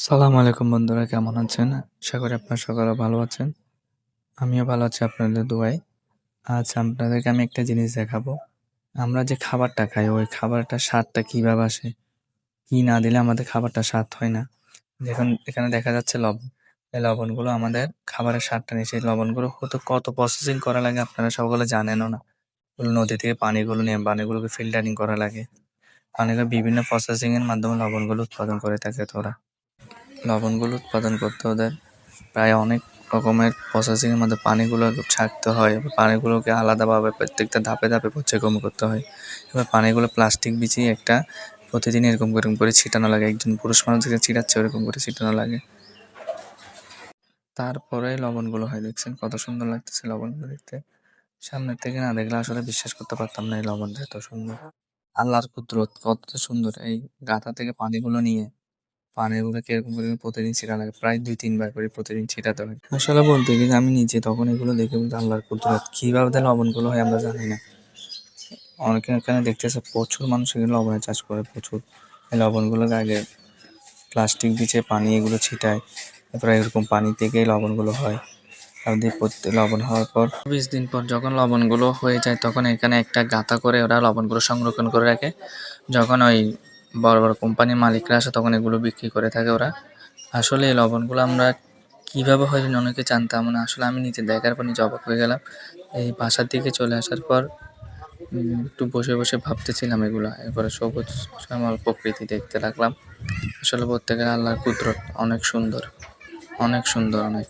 সালাম আলাইকুম বন্ধুরা, কেমন আছেন? আশা করি আপনারা সকলে ভালো আছেন। আমিও ভালো আছি আপনাদের দোয়ায়। আজ আপনাদেরকে আমি একটা জিনিস দেখাবো। আমরা যে খাবারটা খাই, ওই খাবারটার স্বাদটা কিভাবে আসে? কি না দিলে আমাদের খাবারটা স্বাদ হয় না? দেখুন, এখানে দেখা যাচ্ছে লবণ। এই লবণগুলো আমাদের খাবারের স্বাদটা নেই। সেই লবণগুলো হয়তো কত প্রসেসিং করা লাগে আপনারা সকলে জানেনও না। ওগুলো নদী থেকে পানিগুলো নিয়ে পানিগুলোকে ফিল্টারিং করা লাগে। পানিগুলো বিভিন্ন প্রসেসিং এর মাধ্যমে লবণগুলো উৎপাদন করে থাকে ওরা। লবণগুলো উৎপাদন করতে ওদের প্রায় অনেক রকমের প্রসেসিংয়ের মধ্যে পানিগুলো ছাঁকতে হয়। এবার পানিগুলোকে আলাদাভাবে প্রত্যেকটা ধাপে ধাপে পর্যবেক্ষণ করতে হয়। এবার পানিগুলো প্লাস্টিক বিছিয়ে একটা প্রতিদিন এরকম করে ছিটানো লাগে। একজন পুরুষ মানুষ যেটা ছিটাচ্ছে ওরকম করে ছিটানো লাগে। তারপরে লবণগুলো হয়, দেখছেন কত সুন্দর লাগতেছে লবণগুলো দেখতে। সামনের থেকে না দেখলে আসলে বিশ্বাস করতে পারতাম না এই লবণটা এত সুন্দর। আল্লাহর কুদরত কত সুন্দর। এই গাঁথা থেকে পানিগুলো নিয়ে পানিগুলোকে এরকম করে প্রতিদিন ছিটা লাগে, প্রায় ২-৩ বার করে প্রতিদিন ছিটাতে হয়। আসলে বলতে গেলে আমি নিজে তখন এগুলো দেখে বলতে আল্লাহর কুদরত, কিভাবে তাহলে লবণগুলো হয় আমরা জানি না। অনেকে এখানে দেখতেছে প্রচুর মানুষ এখানে লবণের চাষ করে প্রচুর। এই লবণগুলোকে আগে প্লাস্টিক বিছিয়ে পানি এগুলো ছিটায়, তারপরে এরকম পানি থেকেই লবণগুলো হয়। আর দিয়ে লবণ হওয়ার পর ২০ দিন পর যখন লবণগুলো হয়ে যায় তখন এখানে একটা গাঁথা করে ওরা লবণগুলো সংরক্ষণ করে রাখে। যখন ওই বড় বড় কোম্পানির মালিকরা আসে তখন এগুলো বিক্রি করে থাকে ওরা। আসলে এই লবণগুলো আমরা কীভাবে হয় অনেকে জানতাম না। আসলে আমি নিজে দেখার পর নিজে অবাক হয়ে গেলাম। এই বাসার দিকে চলে আসার পর একটু বসে বসে ভাবতেছিলাম এগুলা। এরপরে সবুজ শ্যামল প্রকৃতি দেখতে লাগলাম। আসলে বলতে গেলে আল্লাহর কুদরত অনেক সুন্দর, অনেক সুন্দর অনেক।